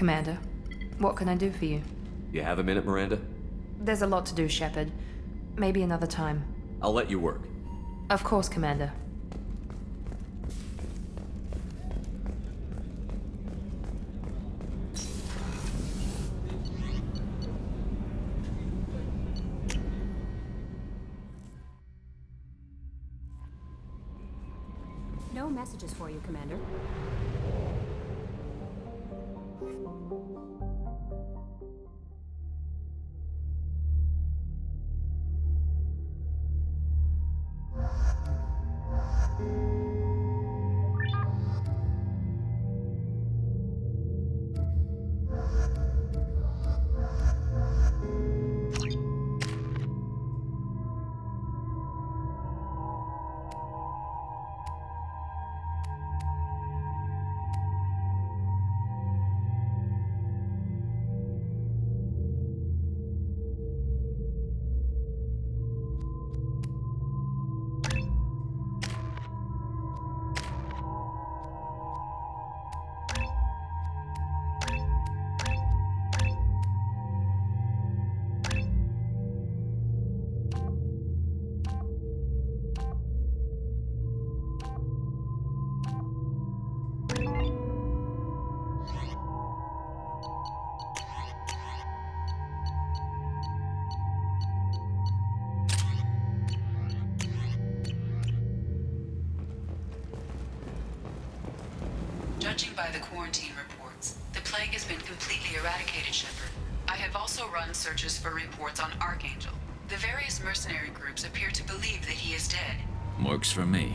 Commander, what can I do for you? You have a minute, Miranda? There's a lot to do, Shepard. Maybe another time. I'll let you work. Of course, Commander. No messages for you, Commander. Judging by the quarantine reports, the plague has been completely eradicated, Shepard. I have also run searches for reports on Archangel. The various mercenary groups appear to believe that he is dead. Works for me.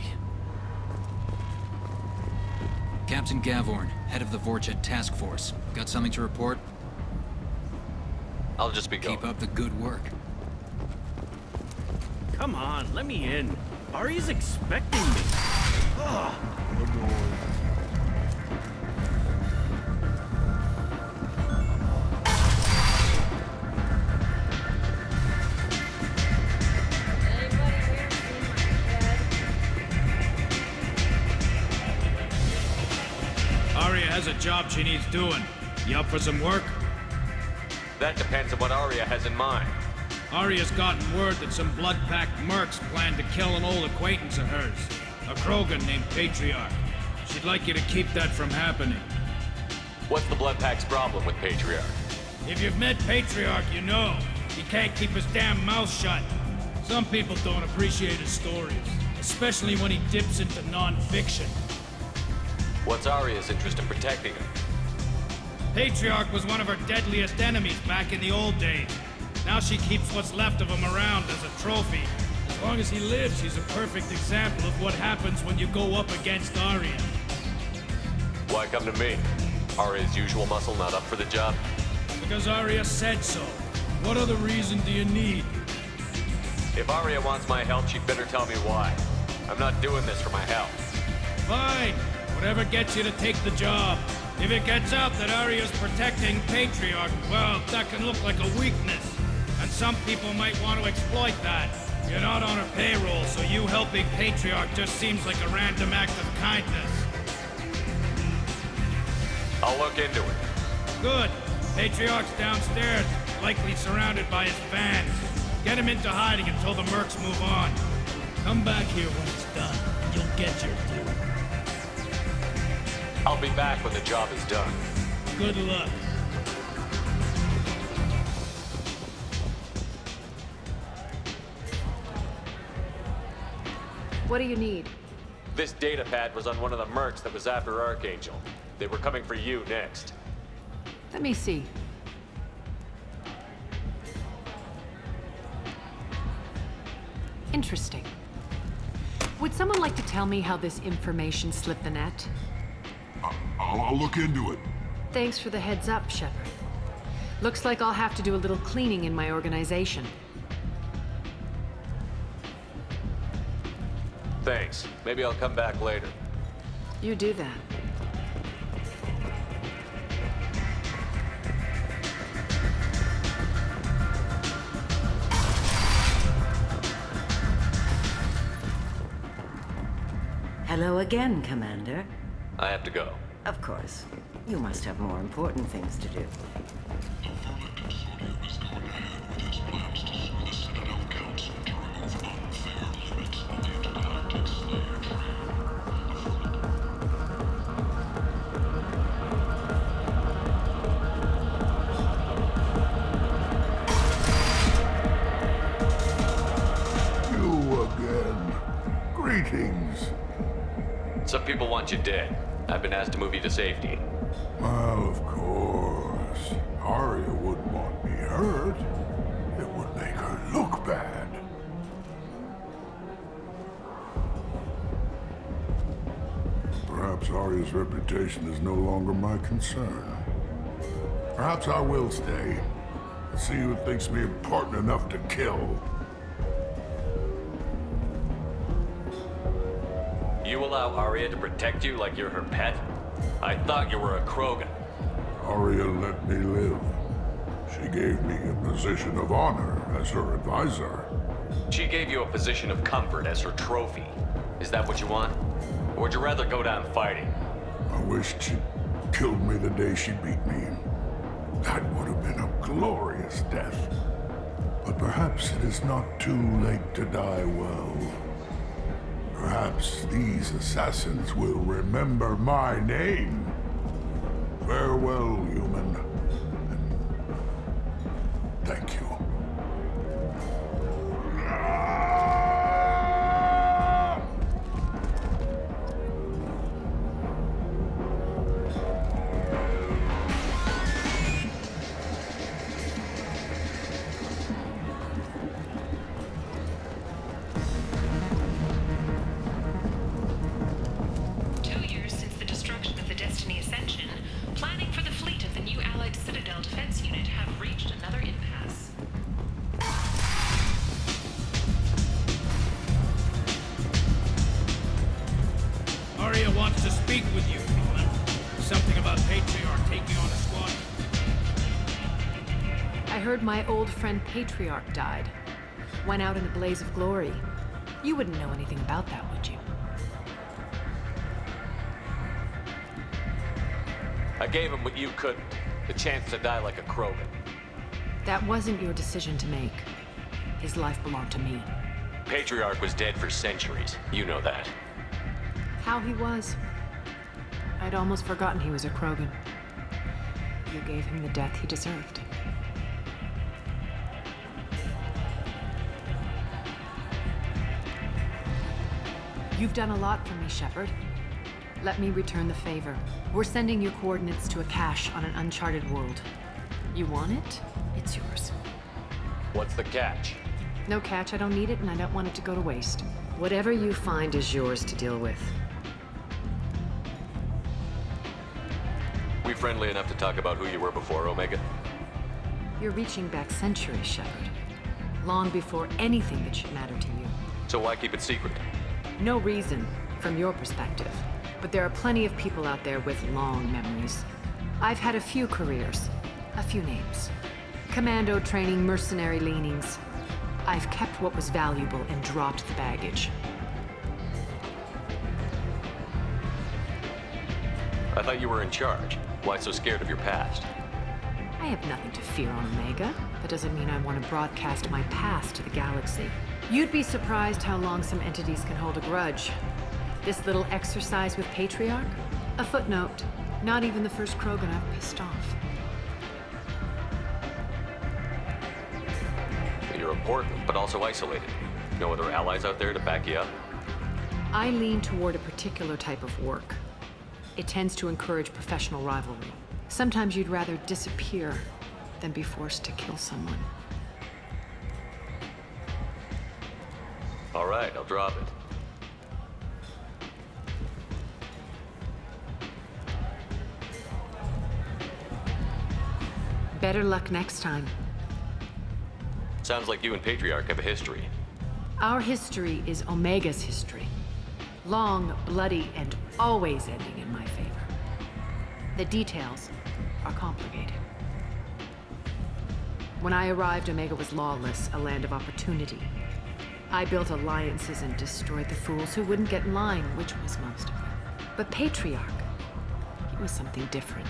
Captain Gavorn, head of the Vorchet Task Force. Got something to report? I'll just be going. Keep up the good work. Come on, let me in. Ari's expecting me. Ugh. Aria has a job she needs doing. You up for some work? That depends on what Arya has in mind. Aria's gotten word that some blood-packed mercs plan to kill an old acquaintance of hers, a Krogan named Patriarch. She'd like you to keep that from happening. What's the Bloodpack's problem with Patriarch? If you've met Patriarch, you know. He can't keep his damn mouth shut. Some people don't appreciate his stories, especially when he dips into non-fiction. What's Arya's interest in protecting him? Patriarch was one of her deadliest enemies back in the old days. Now she keeps what's left of him around as a trophy. As long as he lives, he's a perfect example of what happens when you go up against Arya. Why come to me? Arya's usual muscle not up for the job? Because Arya said so. What other reason do you need? If Arya wants my help, she'd better tell me why. I'm not doing this for my health. Fine. Whatever gets you to take the job. If it gets out that Arya's protecting Patriarch, well, that can look like a weakness. And some people might want to exploit that. You're not on her payroll, so you helping Patriarch just seems like a random act of kindness. I'll look into it. Good. Patriarch's downstairs, likely surrounded by his fans. Get him into hiding until the mercs move on. Come back here when it's done, and you'll get your due. I'll be back when the job is done. Good luck. What do you need? This data pad was on one of the mercs that was after Archangel. They were coming for you next. Let me see. Interesting. Would someone like to tell me how this information slipped the net? I'll look into it. Thanks for the heads up, Shepard. Looks like I'll have to do a little cleaning in my organization. Thanks. Maybe I'll come back later. You do that. Hello again, Commander. I have to go. Of course. You must have more important things to do. The Vermin Consortium is going ahead with its plans to sue the Citadel Council to remove unfair limits on the intergalactic slave trade. You again. Greetings. Some people want you dead. I've been asked to move you to safety. Well, of course. Arya wouldn't want me hurt. It would make her look bad. Perhaps Arya's reputation is no longer my concern. Perhaps I will stay. And see who thinks me important enough to kill. You allow Arya to protect you like you're her pet? I thought you were a Krogan. Arya let me live. She gave me a position of honor as her advisor. She gave you a position of comfort as her trophy. Is that what you want? Or would you rather go down fighting? I wished she'd killed me the day she beat me. That would have been a glorious death. But perhaps it is not too late to die well. Perhaps these assassins will remember my name. Farewell, human. And thank you. Citadel defense unit have reached another impasse. Arya wants to speak with you, Roland. Something about Patriarch taking on a squad. I heard my old friend Patriarch died. Went out in a blaze of glory. You wouldn't know anything about that, would you? I gave him what you couldn't. The chance to die like a Krogan. That wasn't your decision to make. His life belonged to me. Patriarch was dead for centuries. You know that. How he was. I'd almost forgotten he was a Krogan. You gave him the death he deserved. You've done a lot for me, Shepard. Let me return the favor. We're sending your coordinates to a cache on an uncharted world. You want it? It's yours. What's the catch? No catch, I don't need it, and I don't want it to go to waste. Whatever you find is yours to deal with. We friendly enough to talk about who you were before, Omega? You're reaching back centuries, Shepard. Long before anything that should matter to you. So why keep it secret? No reason, from your perspective. But there are plenty of people out there with long memories. I've had a few careers, a few names. Commando training, mercenary leanings. I've kept what was valuable and dropped the baggage. I thought you were in charge. Why so scared of your past? I have nothing to fear on Omega. That doesn't mean I want to broadcast my past to the galaxy. You'd be surprised how long some entities can hold a grudge. This little exercise with Patriarch? A footnote. Not even the first Krogan I've pissed off. You're important, but also isolated. No other allies out there to back you up? I lean toward a particular type of work. It tends to encourage professional rivalry. Sometimes you'd rather disappear than be forced to kill someone. All right, I'll drop it. Better luck next time. Sounds like you and Patriarch have a history. Our history is Omega's history. Long, bloody, and always ending in my favor. The details are complicated. When I arrived, Omega was lawless, a land of opportunity. I built alliances and destroyed the fools who wouldn't get in line, which was most of them. But Patriarch, It was something different.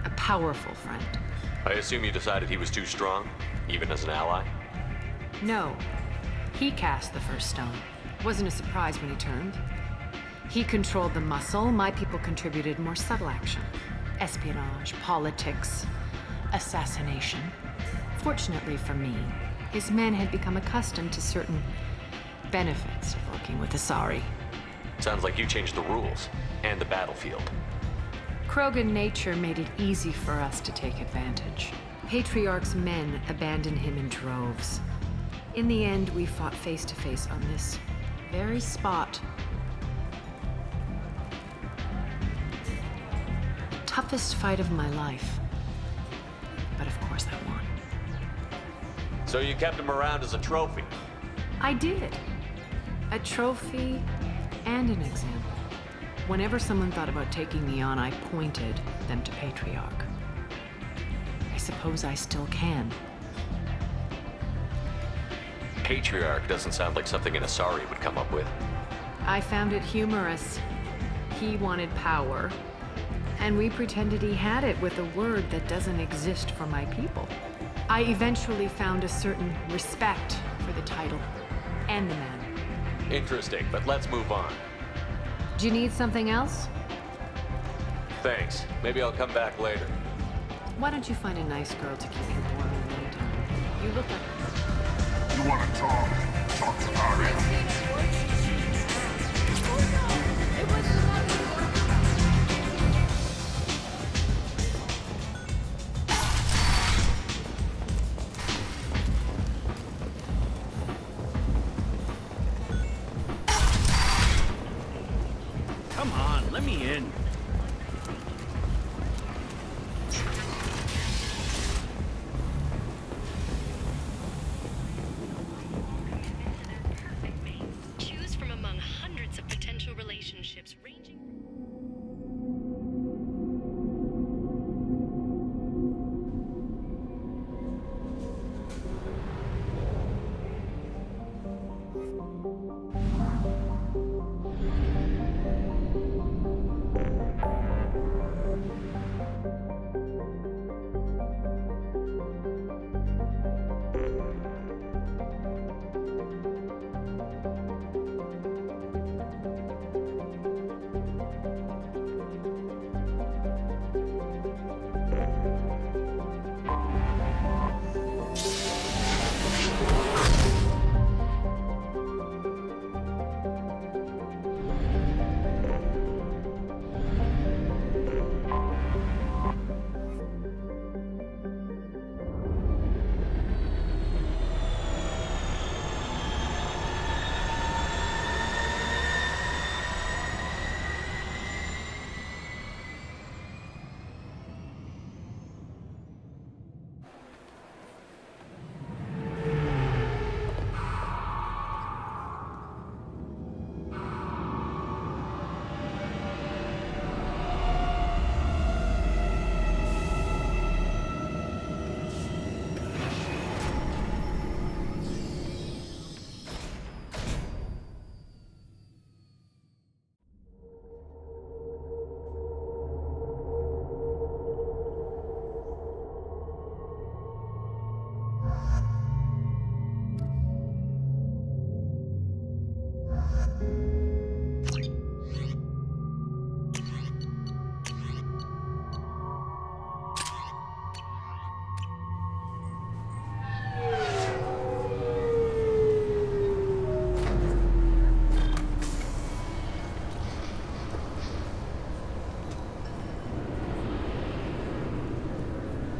A powerful friend. I assume you decided he was too strong, even as an ally? No. He cast the first stone. Wasn't a surprise when he turned. He controlled the muscle. My people contributed more subtle action. Espionage, politics, assassination. Fortunately for me, his men had become accustomed to certain benefits of working with Asari. Sounds like you changed the rules, and the battlefield. Krogan nature made it easy for us to take advantage. Patriarch's men abandoned him in droves. In the end, we fought face to face on this very spot. The toughest fight of my life. But of course I won. So you kept him around as a trophy? I did. A trophy and an example. Whenever someone thought about taking me on, I pointed them to Patriarch. I suppose I still can. Patriarch doesn't sound like something an Asari would come up with. I found it humorous. He wanted power, and we pretended he had it with a word that doesn't exist for my people. I eventually found a certain respect for the title and the man. Interesting, but let's move on. Do you need something else? Thanks. Maybe I'll come back later. Why don't you find a nice girl to keep you warm in the meantime? You look like... You wanna talk? Talk to Arya. Come on, let me in. Perfect mate. Choose from among hundreds of potential relationships ranging.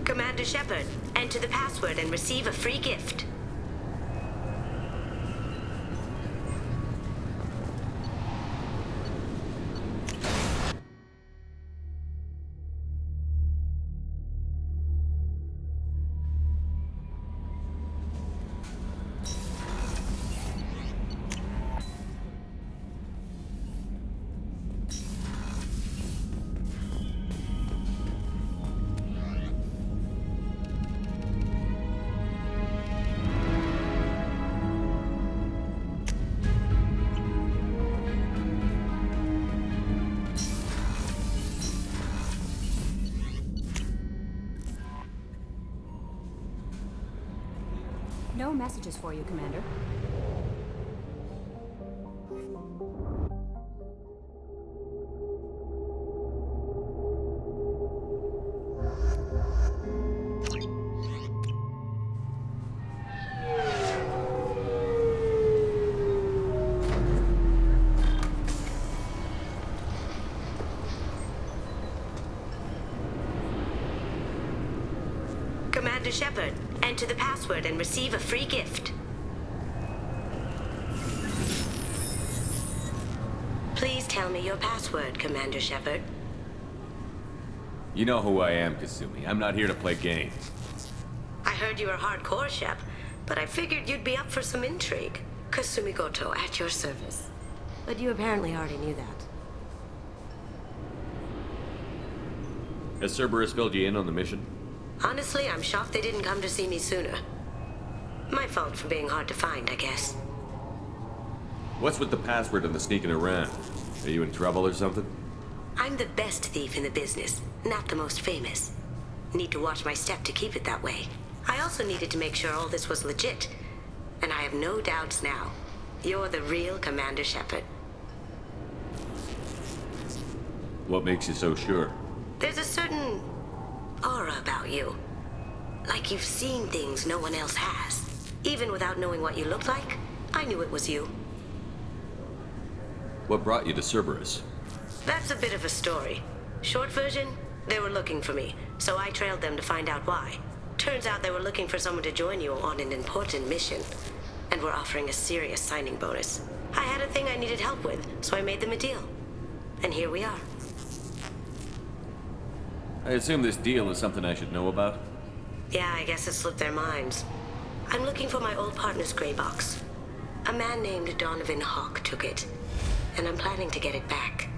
Commander Shepard, enter the password and receive a free gift. No messages for you, Commander. Commander Shepard, enter the password and receive a free gift. Please tell me your password, Commander Shepard. You know who I am, Kasumi. I'm not here to play games. I heard you were hardcore, Shep, but I figured you'd be up for some intrigue. Kasumi Goto, at your service. But you apparently already knew that. Has Cerberus filled you in on the mission? Honestly, I'm shocked they didn't come to see me sooner. My fault for being hard to find, I guess. What's with the password and the sneaking around? Are you in trouble or something? I'm the best thief in the business, not the most famous. Need to watch my step to keep it that way. I also needed to make sure all this was legit. And I have no doubts now. You're the real Commander Shepard. What makes you so sure? There's a certain aura about you. Like you've seen things no one else has. Even without knowing what you looked like, I knew it was you. What brought you to Cerberus? That's a bit of a story. Short version, they were looking for me, so I trailed them to find out why. Turns out they were looking for someone to join you on an important mission, and were offering a serious signing bonus. I had a thing I needed help with, so I made them a deal. And here we are. I assume this deal is something I should know about? Yeah, I guess it slipped their minds. I'm looking for my old partner's gray box. A man named Donovan Hawk took it, and I'm planning to get it back.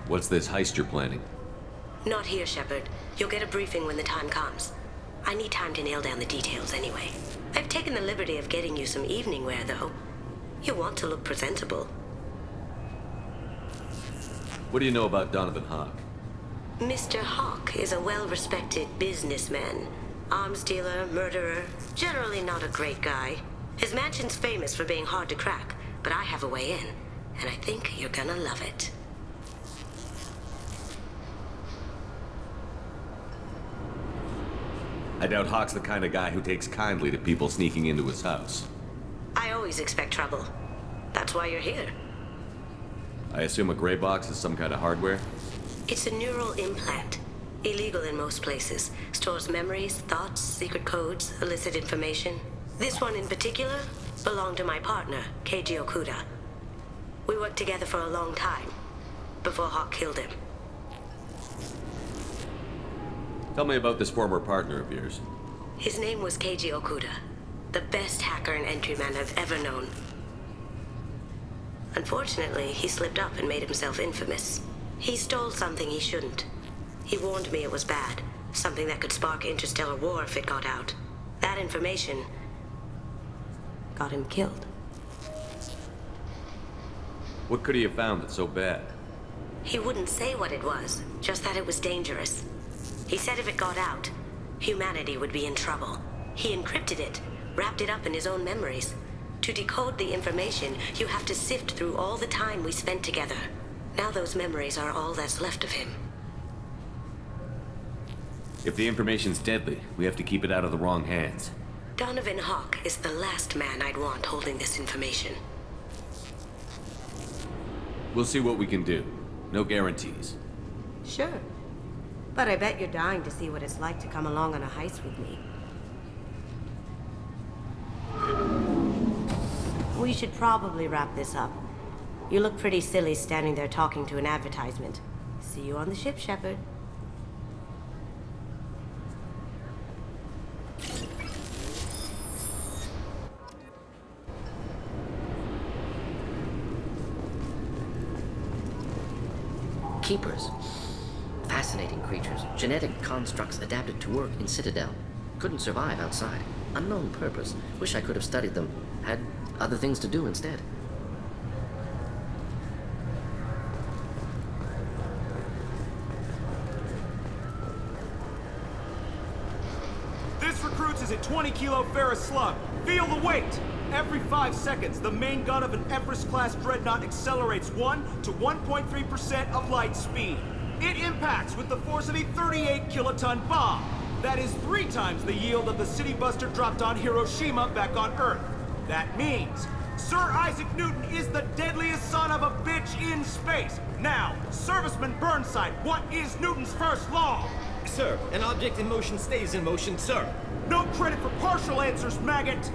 What's this heist you're planning? Not here, Shepard. You'll get a briefing when the time comes. I need time to nail down the details anyway. I've taken the liberty of getting you some evening wear, though. You want to look presentable. What do you know about Donovan Hawk? Mr. Hawk is a well-respected businessman. Arms dealer, murderer, generally not a great guy. His mansion's famous for being hard to crack, but I have a way in, and I think you're gonna love it. I doubt Hawk's the kind of guy who takes kindly to people sneaking into his house. I always expect trouble. That's why you're here. I assume a gray box is some kind of hardware? It's a neural implant. Illegal in most places. Stores memories, thoughts, secret codes, illicit information. This one in particular belonged to my partner, Keiji Okuda. We worked together for a long time, before Hawk killed him. Tell me about this former partner of yours. His name was Keiji Okuda, the best hacker and entryman I've ever known. Unfortunately, he slipped up and made himself infamous. He stole something he shouldn't. He warned me it was bad, something that could spark interstellar war if it got out. That information got him killed. What could he have found that's so bad? He wouldn't say what it was, just that it was dangerous. He said if it got out, humanity would be in trouble. He encrypted it, wrapped it up in his own memories. To decode the information, you have to sift through all the time we spent together. Now those memories are all that's left of him. If the information's deadly, we have to keep it out of the wrong hands. Donovan Hawk is the last man I'd want holding this information. We'll see what we can do. No guarantees. Sure. But I bet you're dying to see what it's like to come along on a heist with me. We should probably wrap this up. You look pretty silly standing there talking to an advertisement. See you on the ship, Shepard. Keepers. Fascinating creatures. Genetic constructs adapted to work in Citadel. Couldn't survive outside. Unknown purpose. Wish I could have studied them. Had other things to do instead. recruits is a 20-kilo ferrous slug. Feel the weight! Every 5 seconds, the main gun of an Everest-class dreadnought accelerates 1 to 1.3% of light speed. It impacts with the force of a 38-kiloton bomb. That is 3 times the yield of the city buster dropped on Hiroshima back on Earth. That means Sir Isaac Newton is the deadliest son of a bitch in space. Now, Serviceman Burnside, what is Newton's first law? Sir, an object in motion stays in motion, sir. No credit for partial answers, maggot!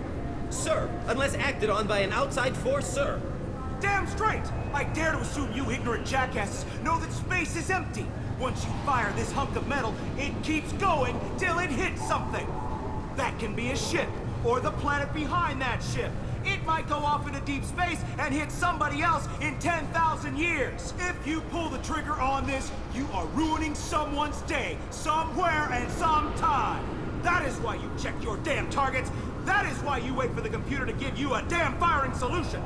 Sir, unless acted on by an outside force, sir. Damn straight! I dare to assume you ignorant jackasses know that space is empty. Once you fire this hunk of metal, it keeps going till it hits something. That can be a ship, or the planet behind that ship. It might go off into deep space and hit somebody else in 10,000 years. If you pull the trigger on this, you are ruining someone's day, somewhere and sometime. That is why you check your damn targets. That is why you wait for the computer to give you a damn firing solution.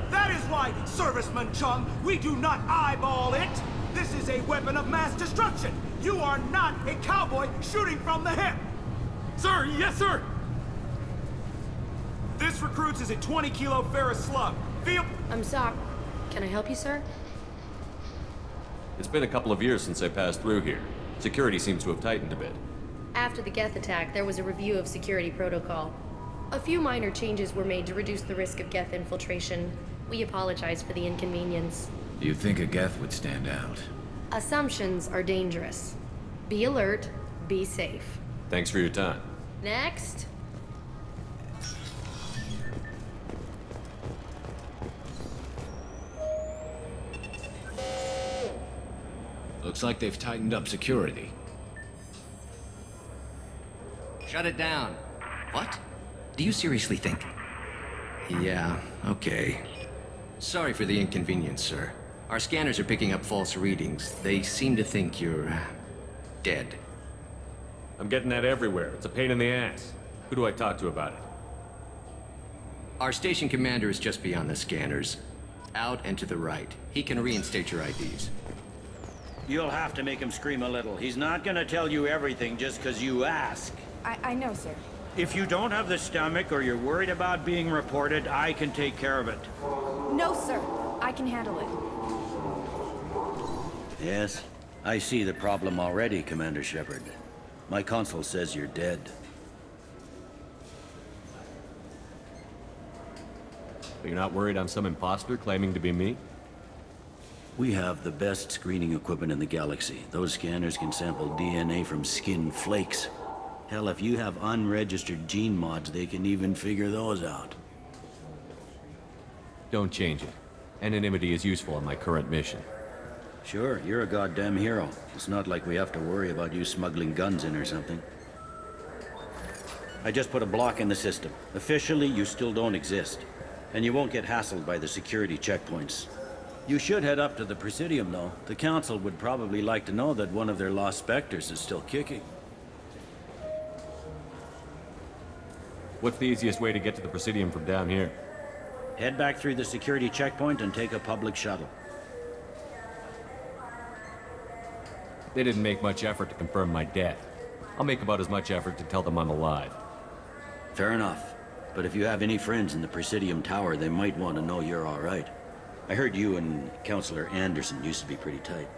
That is why, Serviceman Chung, we do not eyeball it. This is a weapon of mass destruction. You are not a cowboy shooting from the hip. Sir, yes, sir! This recruits is a 20-kilo ferrous slug. Feel... I'm sorry. Can I help you, sir? It's been a couple of years since I passed through here. Security seems to have tightened a bit. After the Geth attack, there was a review of security protocol. A few minor changes were made to reduce the risk of Geth infiltration. We apologize for the inconvenience. Do you think a Geth would stand out? Assumptions are dangerous. Be alert, be safe. Thanks for your time. Next. Looks like they've tightened up security. Shut it down. What? Do you seriously think? Yeah, okay. Sorry for the inconvenience, sir. Our scanners are picking up false readings. They seem to think you're... dead. I'm getting that everywhere. It's a pain in the ass. Who do I talk to about it? Our station commander is just beyond the scanners. Out and to the right. He can reinstate your IDs. You'll have to make him scream a little. He's not gonna tell you everything just because you ask. I know, sir. If you don't have the stomach or you're worried about being reported, I can take care of it. No, sir. I can handle it. Yes, I see the problem already, Commander Shepard. My console says you're dead. But you're not worried I'm some imposter claiming to be me? We have the best screening equipment in the galaxy. Those scanners can sample DNA from skin flakes. Hell, if you have unregistered gene mods, they can even figure those out. Don't change it. Anonymity is useful in my current mission. Sure, you're a goddamn hero. It's not like we have to worry about you smuggling guns in or something. I just put a block in the system. Officially, you still don't exist. And you won't get hassled by the security checkpoints. You should head up to the Presidium, though. The Council would probably like to know that one of their lost specters is still kicking. What's the easiest way to get to the Presidium from down here? Head back through the security checkpoint and take a public shuttle. They didn't make much effort to confirm my death. I'll make about as much effort to tell them I'm alive. Fair enough. But if you have any friends in the Presidium Tower, they might want to know you're all right. I heard you and Counselor Anderson used to be pretty tight.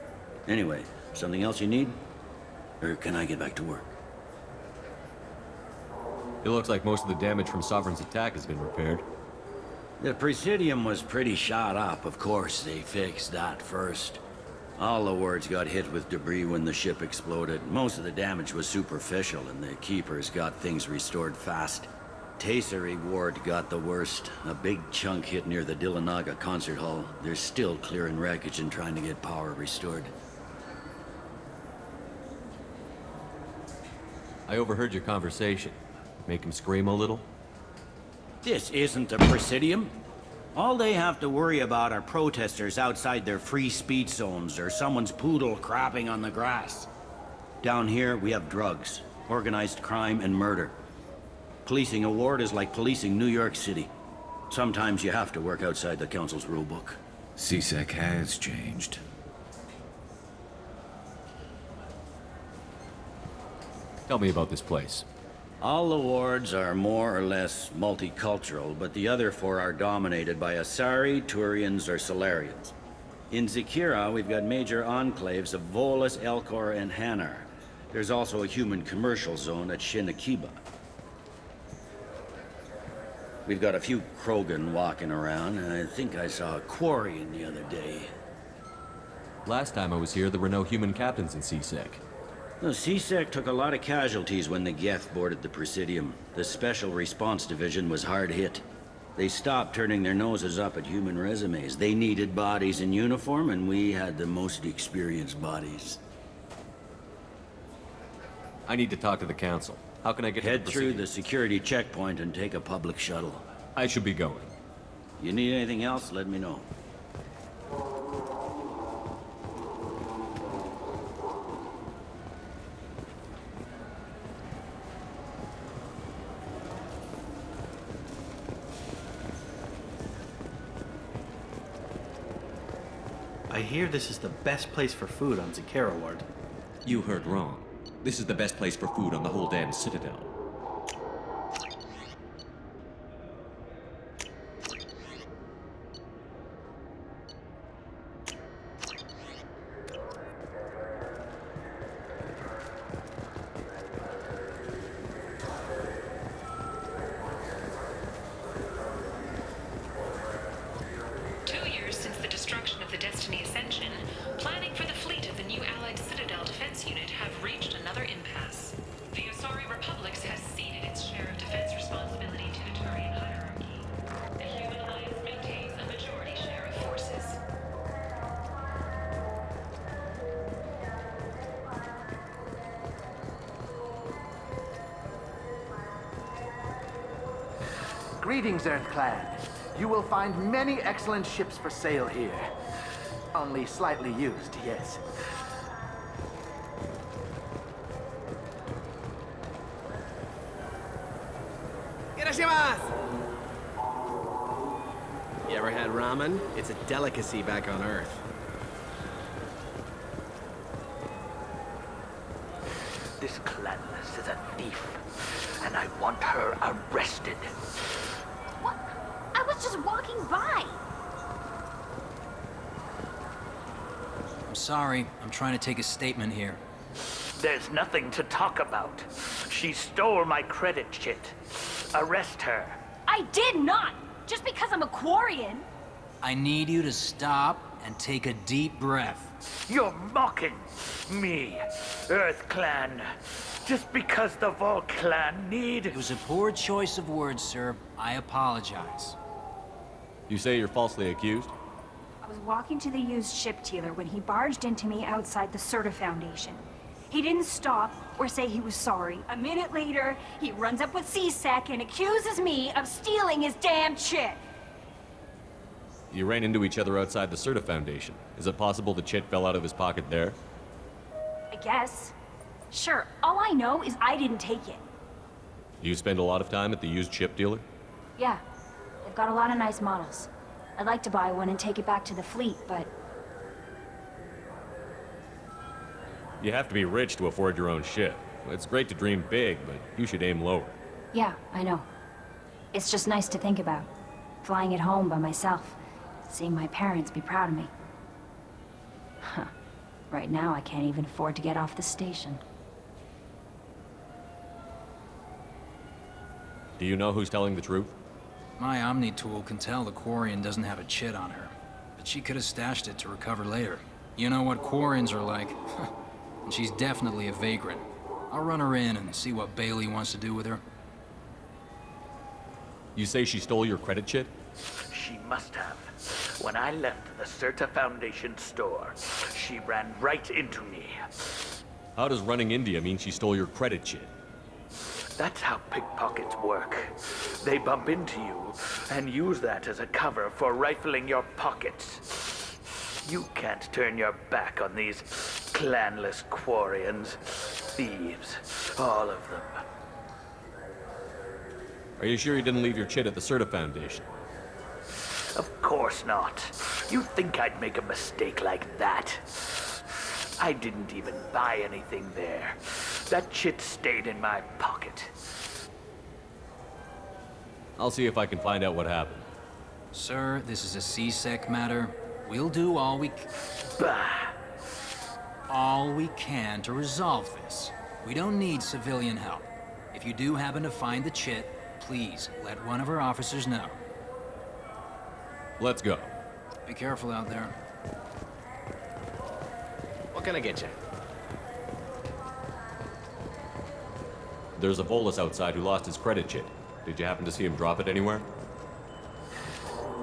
Anyway, something else you need? Or can I get back to work? It looks like most of the damage from Sovereign's attack has been repaired. The Presidium was pretty shot up. Of course, they fixed that first. All the wards got hit with debris when the ship exploded. Most of the damage was superficial, and the Keepers got things restored fast. Tasery Ward got the worst. A big chunk hit near the Dillanaga concert hall. They're still clearing wreckage and trying to get power restored. I overheard your conversation. Make him scream a little? This isn't the Presidium. All they have to worry about are protesters outside their free speech zones or someone's poodle crapping on the grass. Down here, we have drugs, organized crime, and murder. Policing a ward is like policing New York City. Sometimes you have to work outside the Council's rulebook. CSEC has changed. Tell me about this place. All the wards are more or less multicultural, but the other four are dominated by Asari, Turians, or Solarians. In Zakira, we've got major enclaves of Volus, Elcor, and Hanar. There's also a human commercial zone at Shinakiba. We've got a few Krogan walking around, and I think I saw a Quarian the other day. Last time I was here, there were no human captains in CSEC. The CSEC took a lot of casualties when the Geth boarded the Presidium. The Special Response Division was hard hit. They stopped turning their noses up at human resumes. They needed bodies in uniform, and we had the most experienced bodies. I need to talk to the Council. How can I get Head through the security checkpoint and take a public shuttle. I should be going. You need anything else, let me know. I hear this is the best place for food on Zakira Ward. You heard wrong. This is the best place for food on the whole damn Citadel. Greetings, Earth Clan. You will find many excellent ships for sale here. Only slightly used, yes. You ever had ramen? It's a delicacy back on Earth. This clanless is a thief, and I want her arrested. What? I was just walking by. I'm sorry. I'm trying to take a statement here. There's nothing to talk about. She stole my credit chit. Arrest her. I did not! Just because I'm a Quarian. I need you to stop and take a deep breath. You're mocking me, Earth Clan. Just because the Vol Clan need... It was a poor choice of words, sir. I apologize. You say you're falsely accused? I was walking to the used ship dealer when he barged into me outside the Serta Foundation. He didn't stop or say he was sorry. A minute later, he runs up with CSEC and accuses me of stealing his damn chit. You ran into each other outside the Serta Foundation. Is it possible the chit fell out of his pocket there? I guess. Sure, all I know is I didn't take it. You spend a lot of time at the used ship dealer? Yeah, they've got a lot of nice models. I'd like to buy one and take it back to the fleet, but... You have to be rich to afford your own ship. It's great to dream big, but you should aim lower. Yeah, I know. It's just nice to think about. Flying it home by myself. Seeing my parents be proud of me. Huh. Right now, I can't even afford to get off the station. Do you know who's telling the truth? My Omni tool can tell the Quarian doesn't have a chit on her, but she could have stashed it to recover later. You know what Quarians are like. And she's definitely a vagrant. I'll run her in and see what Bailey wants to do with her. You say she stole your credit chit? She must have. When I left the Serta Foundation store, she ran right into me. How does running India mean she stole your credit chit? That's how pickpockets work. They bump into you and use that as a cover for rifling your pockets. You can't turn your back on these clanless Quarians. Thieves, all of them. Are you sure you didn't leave your chit at the Serta Foundation? Of course not. You think I'd make a mistake like that? I didn't even buy anything there. That chit stayed in my pocket. I'll see if I can find out what happened. Sir, this is a C-Sec matter. We'll do all we can to resolve this. We don't need civilian help. If you do happen to find the chit, please let one of our officers know. Let's go. Be careful out there. What can I get you? There's a Volus outside who lost his credit chit. Did you happen to see him drop it anywhere?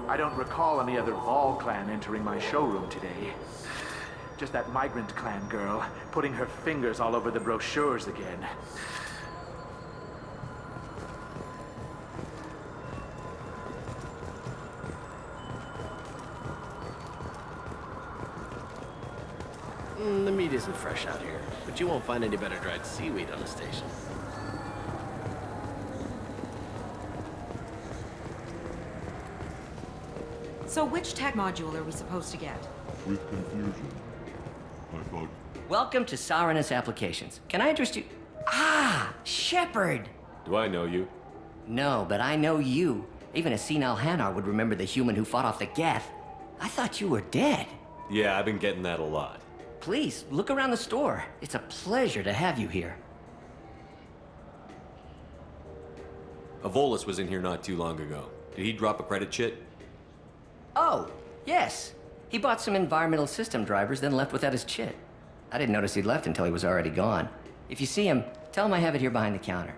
I don't recall any other Vol clan entering my showroom today. Just that migrant clan girl putting her fingers all over the brochures again. The meat isn't fresh out here, but you won't find any better dried seaweed on the station. So which tech module are we supposed to get? With confusion. I thought... Welcome to Sarenus Applications. Can I interest you? Ah, Shepard! Do I know you? No, but I know you. Even a senile Hanar would remember the human who fought off the Geth. I thought you were dead. Yeah, I've been getting that a lot. Please, look around the store. It's a pleasure to have you here. A Volus was in here not too long ago. Did he drop a credit chit? Oh, yes. He bought some environmental system drivers, then left without his chit. I didn't notice he'd left until he was already gone. If you see him, tell him I have it here behind the counter.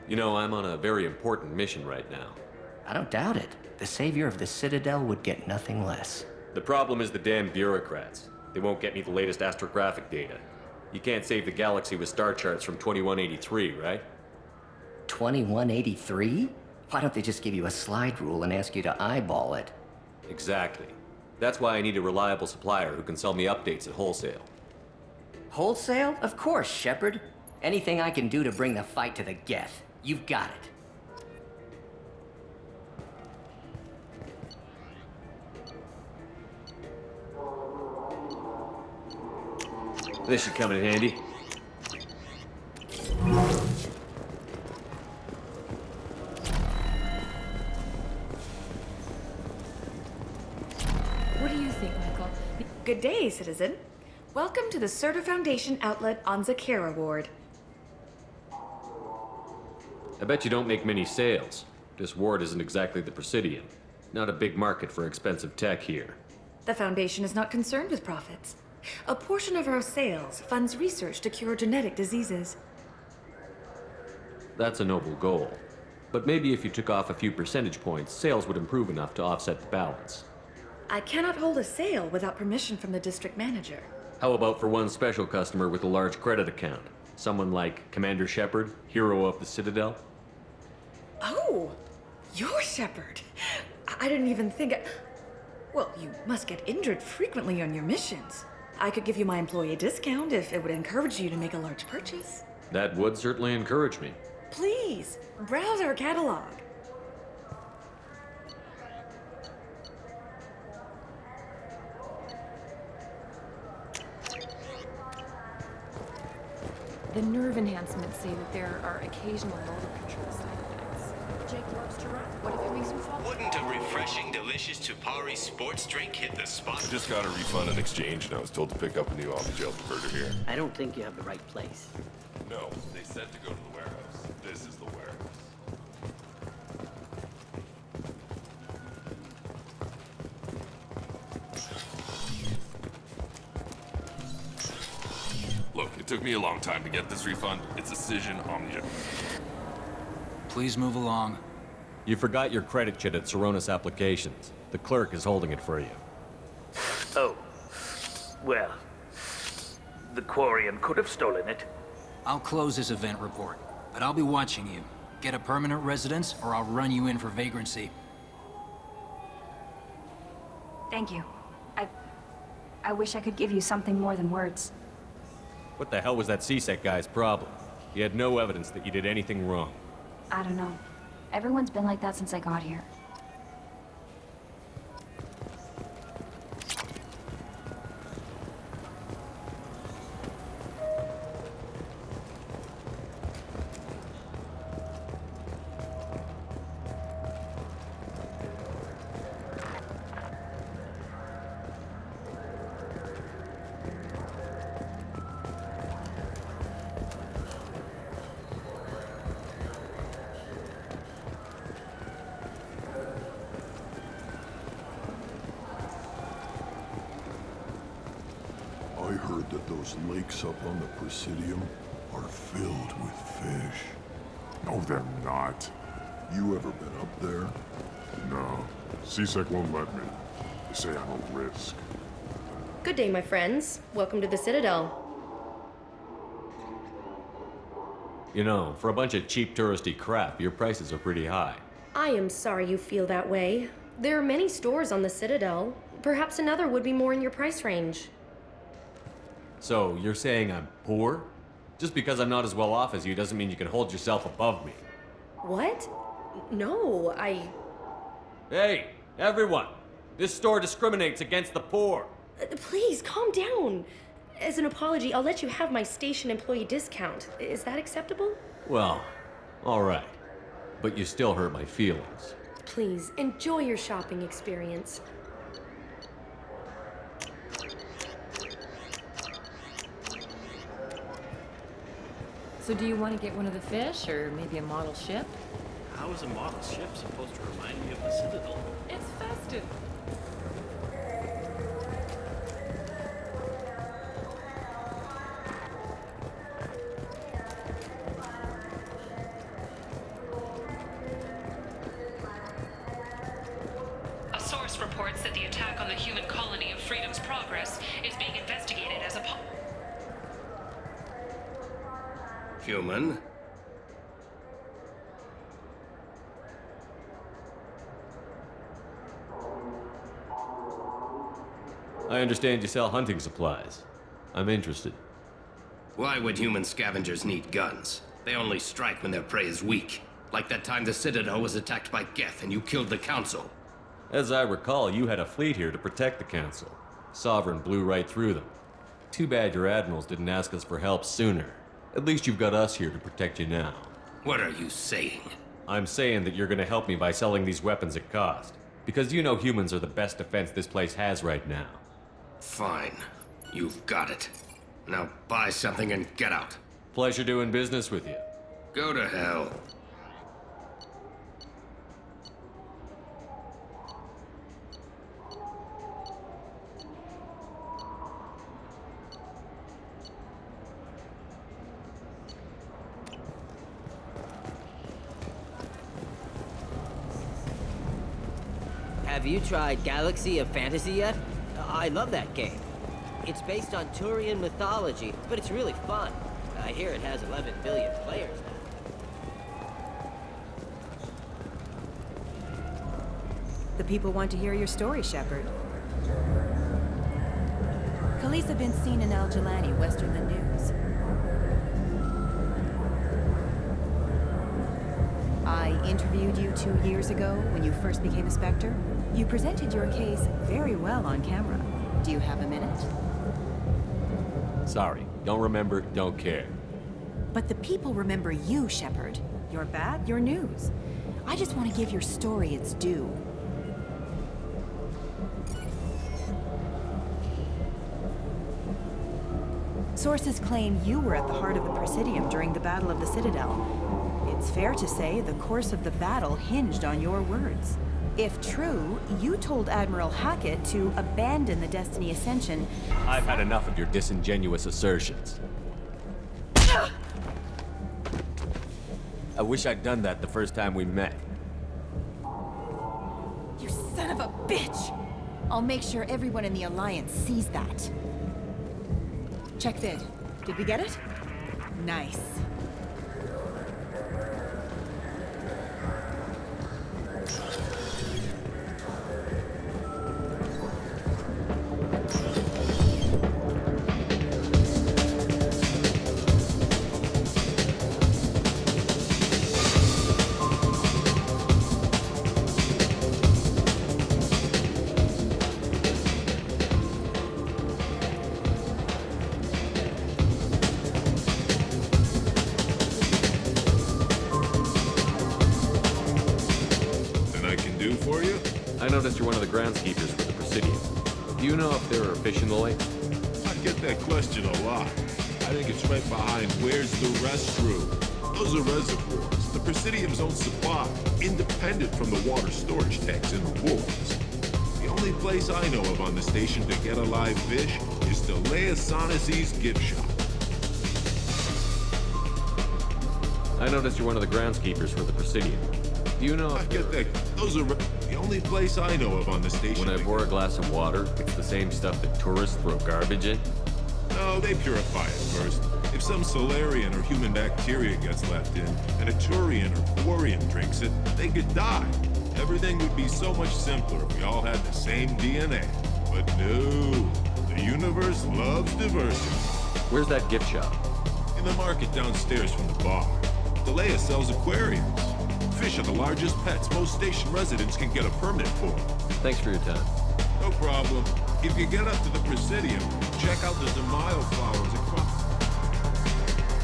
You know, I'm on a very important mission right now. I don't doubt it. The savior of the Citadel would get nothing less. The problem is the damn bureaucrats. They won't get me the latest astrographic data. You can't save the galaxy with star charts from 2183, right? 2183? Why don't they just give you a slide rule and ask you to eyeball it? Exactly. That's why I need a reliable supplier who can sell me updates at wholesale. Wholesale? Of course, Shepard. Anything I can do to bring the fight to the Geth. You've got it. This should come in handy. What do you think, Michael? Good day, citizen. Welcome to the Certa Foundation outlet on Zakera Ward. I bet you don't make many sales. This ward isn't exactly the Presidium. Not a big market for expensive tech here. The Foundation is not concerned with profits. A portion of our sales funds research to cure genetic diseases. That's a noble goal. But maybe if you took off a few percentage points, sales would improve enough to offset the balance. I cannot hold a sale without permission from the district manager. How about for one special customer with a large credit account? Someone like Commander Shepard, hero of the Citadel? Oh, you're Shepard. I didn't even think... Well, you must get injured frequently on your missions. I could give you my employee discount if it would encourage you to make a large purchase. That would certainly encourage me. Please, browse our catalog. The nerve enhancements say that there are occasional motor control side effects. Jake loves to run. What if it makes him fall? Wouldn't a refreshing, delicious Tupari sports drink hit the spot? I just got a refund in exchange, and I was told to pick up a new off-the-jail diverter here. I don't think you have the right place. No, they said to go to the warehouse. This is the warehouse. Look, it took me a long time to get this refund. It's Decision Omnia. Please move along. You forgot your credit chit at Sarenus Applications. The clerk is holding it for you. Oh. Well, the Quarian could have stolen it. I'll close this event report, but I'll be watching you. Get a permanent residence, or I'll run you in for vagrancy. Thank you. I wish I could give you something more than words. What the hell was that C-Sec guy's problem? He had no evidence that you did anything wrong. I don't know. Everyone's been like that since I got here. heard that those lakes up on the Presidium are filled with fish. No, they're not. You ever been up there? No. CSEC won't let me. They say I'm a risk. Good day, my friends. Welcome to the Citadel. You know, for a bunch of cheap touristy crap, your prices are pretty high. I am sorry you feel that way. There are many stores on the Citadel. Perhaps another would be more in your price range. So, you're saying I'm poor? Just because I'm not as well off as you doesn't mean you can hold yourself above me. What? No, Hey, everyone! This store discriminates against the poor. Please, calm down. As an apology, I'll let you have my station employee discount. Is that acceptable? Well, alright. But you still hurt my feelings. Please, enjoy your shopping experience. So do you want to get one of the fish, or maybe a model ship? How is a model ship supposed to remind me of the Citadel? It's festive. A source reports that the attack on the human colony of Freedom's Progress is being investigated as a Human? I understand you sell hunting supplies. I'm interested. Why would human scavengers need guns? They only strike when their prey is weak. Like that time the Citadel was attacked by Geth and you killed the Council. As I recall, you had a fleet here to protect the Council. Sovereign blew right through them. Too bad your admirals didn't ask us for help sooner. At least you've got us here to protect you now. What are you saying? I'm saying that you're gonna help me by selling these weapons at cost. Because you know humans are the best defense this place has right now. Fine. You've got it. Now buy something and get out. Pleasure doing business with you. Go to hell. Have you tried Galaxy of Fantasy yet? I love that game. It's based on Turian mythology, but it's really fun. I hear it has 11 billion players now. The people want to hear your story, Shepard. Khaleesa been seen in Al Jalani, west of the news. I interviewed you 2 years ago when you first became a Spectre. You presented your case very well on camera. Do you have a minute? Sorry, don't remember, don't care. But the people remember you, Shepard. Your bad, your news. I just want to give your story its due. Sources claim you were at the heart of the Presidium during the Battle of the Citadel. It's fair to say the course of the battle hinged on your words. If true, you told Admiral Hackett to abandon the Destiny Ascension. I've had enough of your disingenuous assertions. I wish I'd done that the first time we met. You son of a bitch! I'll make sure everyone in the Alliance sees that. Check vid. Did we get it? Nice. I noticed you're one of the groundskeepers for the Presidium. Do you know if there are fish in the lake? I get that question a lot. I think it's right behind where's the restroom. Those are reservoirs, the Presidium's own supply, independent from the water storage tanks in the walls. The only only place I know of on the station to get a live fish is Leia Sonesi's gift shop. I noticed you're one of the groundskeepers for the Presidium. Do you know I if get that. Those are the only place I know of on the station. when I pour a glass of water, it's the same stuff that tourists throw garbage in? No, they purify it first. If some Solarian or human bacteria gets left in, and a Turian or Quarian drinks it, they could die. Everything would be so much simpler if we all had the same DNA. But no, the universe loves diversity. Where's that gift shop? In the market downstairs from the bar. Leia sells aquariums. Fish are the largest pets most station residents can get a permit for. Thanks for your time. No problem. If you get up to the Presidium, check out the Demaio flowers across.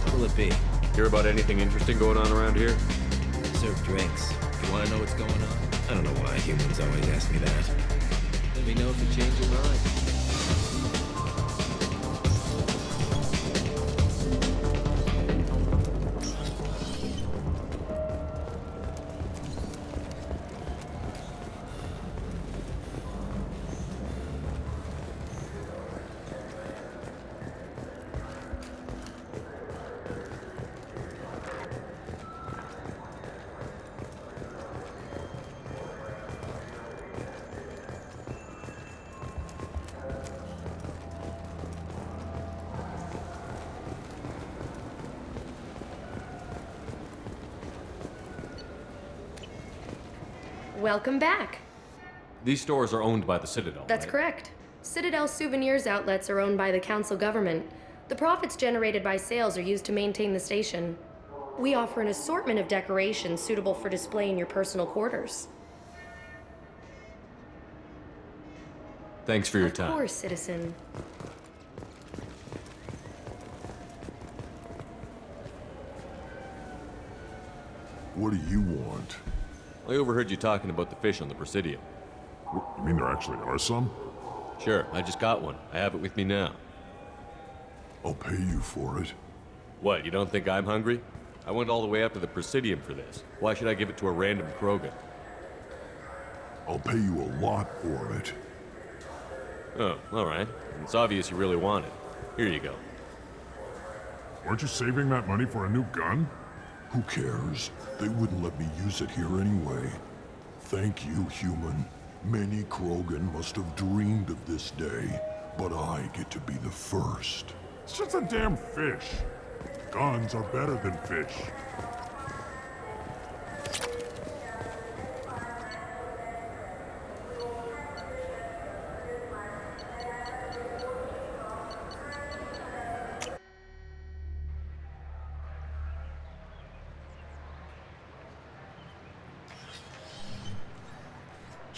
What'll it be? Hear about anything interesting going on around here? Serve drinks. You want to know what's going on? I don't know why humans always ask me that. Let me know if you change your mind. Welcome back. These stores are owned by the Citadel, That's right? correct. Citadel souvenirs outlets are owned by the council government. The profits generated by sales are used to maintain the station. We offer an assortment of decorations suitable for display in your personal quarters. Thanks for your time. Of course, citizen. What do you want? I overheard you talking about the fish on the Presidium. You mean there actually are some? Sure, I just got one. I have it with me now. I'll pay you for it. What, you don't think I'm hungry? I went all the way up to the Presidium for this. Why should I give it to a random Krogan? I'll pay you a lot for it. Oh, all right. It's obvious you really want it. Here you go. Aren't you saving that money for a new gun? Who cares? They wouldn't let me use it here anyway. Thank you, human. Many Krogan must have dreamed of this day, but I get to be the first. It's just a damn fish. Guns are better than fish.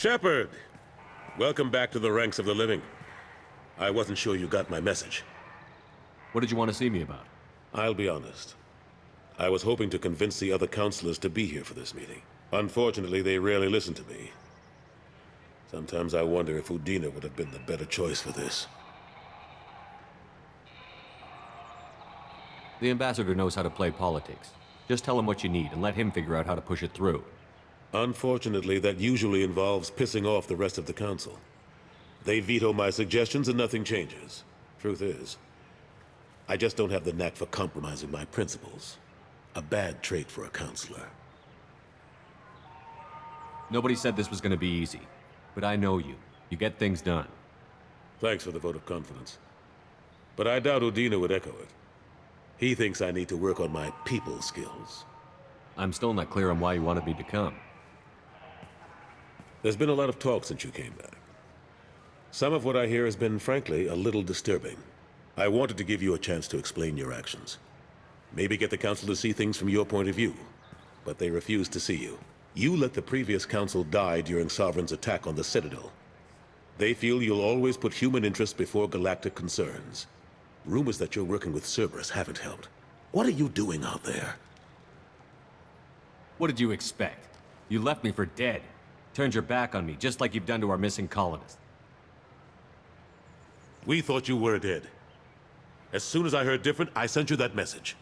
Shepard! Welcome back to the ranks of the living. I wasn't sure you got my message. What did you want to see me about? I'll be honest. I was hoping to convince the other counselors to be here for this meeting. Unfortunately, they rarely listen to me. Sometimes I wonder if Udina would have been the better choice for this. The ambassador knows how to play politics. Just tell him what you need and let him figure out how to push it through. Unfortunately, that usually involves pissing off the rest of the council. They veto my suggestions and nothing changes. Truth is, I just don't have the knack for compromising my principles. A bad trait for a counselor. Nobody said this was going to be easy, but I know you. You get things done. Thanks for the vote of confidence. But I doubt Udina would echo it. He thinks I need to work on my people skills. I'm still not clear on why you wanted me to come. There's been a lot of talk since you came back. Some of what I hear has been, frankly, a little disturbing. I wanted to give you a chance to explain your actions. Maybe get the council to see things from your point of view. But they refuse to see you. You let the previous council die during Sovereign's attack on the Citadel. They feel you'll always put human interests before galactic concerns. Rumors that you're working with Cerberus haven't helped. What are you doing out there? What did you expect? You left me for dead. Turned your back on me, just like you've done to our missing colonists. We thought you were dead. As soon as I heard different, I sent you that message.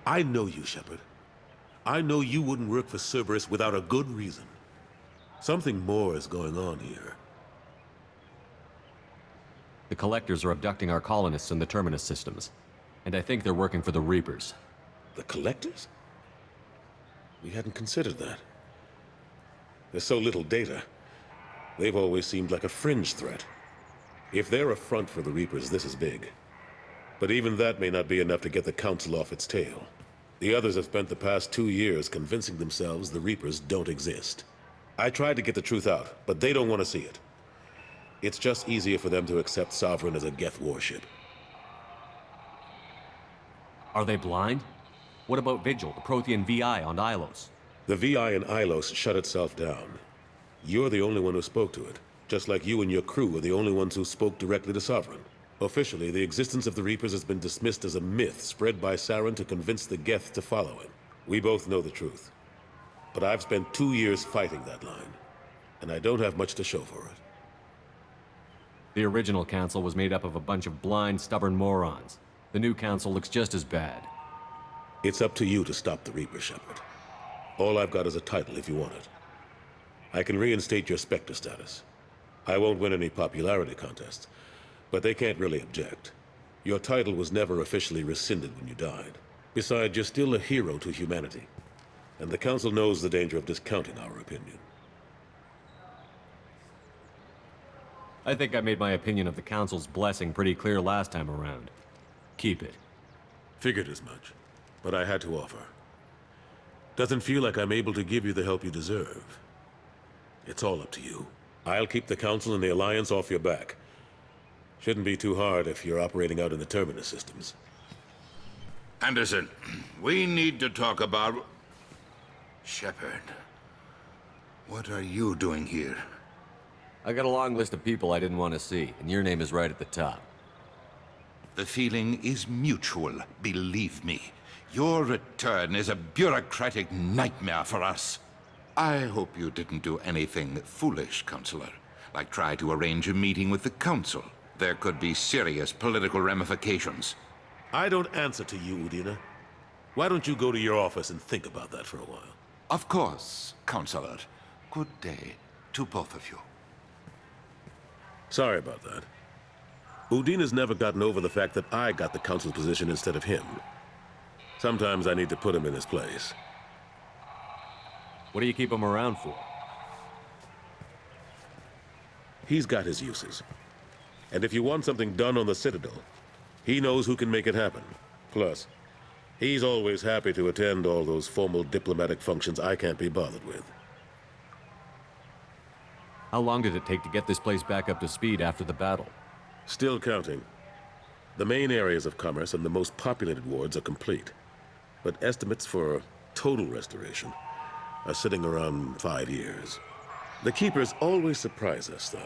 I know you, Shepard. I know you wouldn't work for Cerberus without a good reason. Something more is going on here. The Collectors are abducting our colonists in the Terminus systems. And I think they're working for the Reapers. The Collectors? We hadn't considered that. There's so little data. They've always seemed like a fringe threat. If they're a front for the Reapers, this is big. But even that may not be enough to get the Council off its tail. The others have spent the past 2 years convincing themselves the Reapers don't exist. I tried to get the truth out, but they don't want to see it. It's just easier for them to accept Sovereign as a Geth warship. Are they blind? What about Vigil, the Prothean VI on Ilos? The VI in Ilos shut itself down. You're the only one who spoke to it, just like you and your crew are the only ones who spoke directly to Sovereign. Officially, the existence of the Reapers has been dismissed as a myth spread by Saren to convince the Geth to follow him. We both know the truth. But I've spent 2 years fighting that line, and I don't have much to show for it. The original council was made up of a bunch of blind, stubborn morons. The new council looks just as bad. It's up to you to stop the Reaper, Shepard. All I've got is a title if you want it. I can reinstate your Spectre status. I won't win any popularity contests, but they can't really object. Your title was never officially rescinded when you died. Besides, you're still a hero to humanity. And the Council knows the danger of discounting our opinion. I think I made my opinion of the Council's blessing pretty clear last time around. Keep it. Figured as much, but I had to offer. Doesn't feel like I'm able to give you the help you deserve. It's all up to you. I'll keep the Council and the Alliance off your back. Shouldn't be too hard if you're operating out in the Terminus systems. Anderson, we need to talk about... Shepard, what are you doing here? I got a long list of people I didn't want to see, and your name is right at the top. The feeling is mutual, believe me. Your return is a bureaucratic nightmare for us. I hope you didn't do anything foolish, Counselor, like try to arrange a meeting with the Council. There could be serious political ramifications. I don't answer to you, Udina. Why don't you go to your office and think about that for a while? Of course, Counselor. Good day to both of you. Sorry about that. Udina's never gotten over the fact that I got the Council's position instead of him. Sometimes I need to put him in his place. What do you keep him around for? He's got his uses. And if you want something done on the Citadel, he knows who can make it happen. Plus, he's always happy to attend all those formal diplomatic functions I can't be bothered with. How long did it take to get this place back up to speed after the battle? Still counting. The main areas of commerce and the most populated wards are complete. But estimates for total restoration are sitting around 5 years. The Keepers always surprise us, though.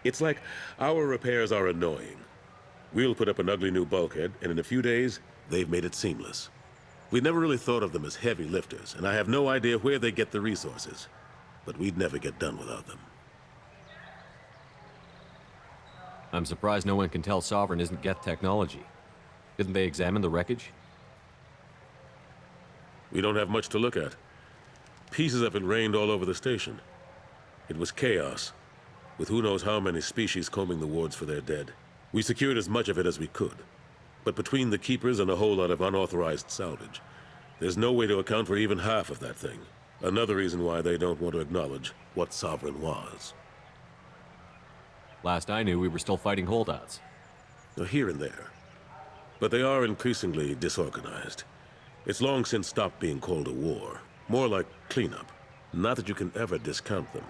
It's like our repairs are annoying. We'll put up an ugly new bulkhead, and in a few days, they've made it seamless. We never really thought of them as heavy lifters, and I have no idea where they get the resources. But we'd never get done without them. I'm surprised no one can tell Sovereign isn't Geth technology. Didn't they examine the wreckage? We don't have much to look at. Pieces of it rained all over the station. It was chaos, with who knows how many species combing the wards for their dead. We secured as much of it as we could. But between the Keepers and a whole lot of unauthorized salvage, there's no way to account for even half of that thing. Another reason why they don't want to acknowledge what Sovereign was. Last I knew, we were still fighting holdouts. Here and there. But they are increasingly disorganized. It's long since stopped being called a war. More like cleanup. Not that you can ever discount them.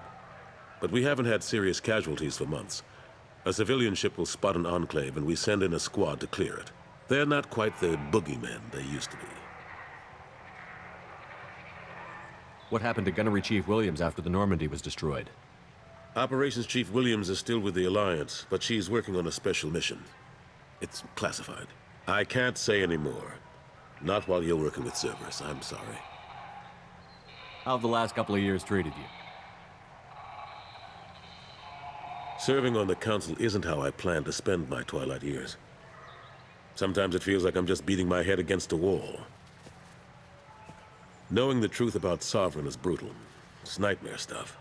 But we haven't had serious casualties for months. A civilian ship will spot an enclave and we send in a squad to clear it. They're not quite the boogeymen they used to be. What happened to Gunnery Chief Williams after the Normandy was destroyed? Operations Chief Williams is still with the Alliance, but she's working on a special mission. It's classified. I can't say any more. Not while you're working with Cerberus, I'm sorry. How have the last couple of years treated you? Serving on the Council isn't how I plan to spend my twilight years. Sometimes it feels like I'm just beating my head against a wall. Knowing the truth about Sovereign is brutal. It's nightmare stuff.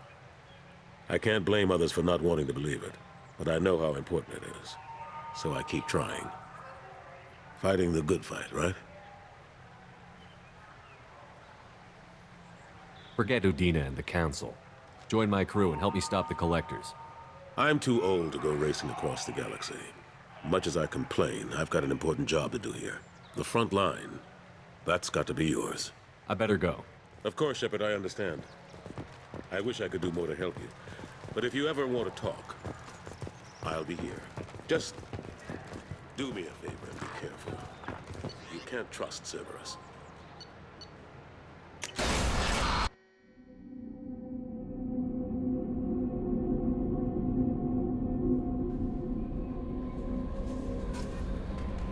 I can't blame others for not wanting to believe it, but I know how important it is. So I keep trying. Fighting the good fight, right? Forget Udina and the Council. Join my crew and help me stop the Collectors. I'm too old to go racing across the galaxy. Much as I complain, I've got an important job to do here. The front line. That's got to be yours. I better go. Of course, Shepard, I understand. I wish I could do more to help you. But if you ever want to talk, I'll be here. Just do me a favor and be careful. You can't trust Cerberus.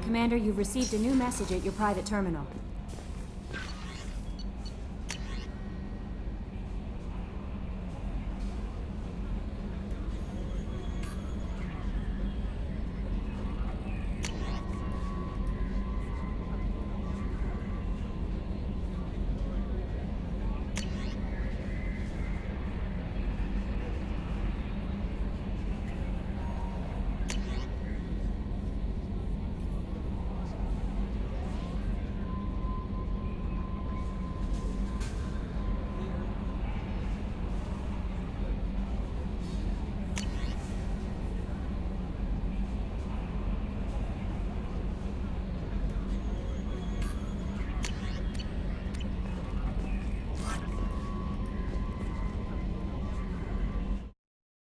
Commander, you've received a new message at your private terminal.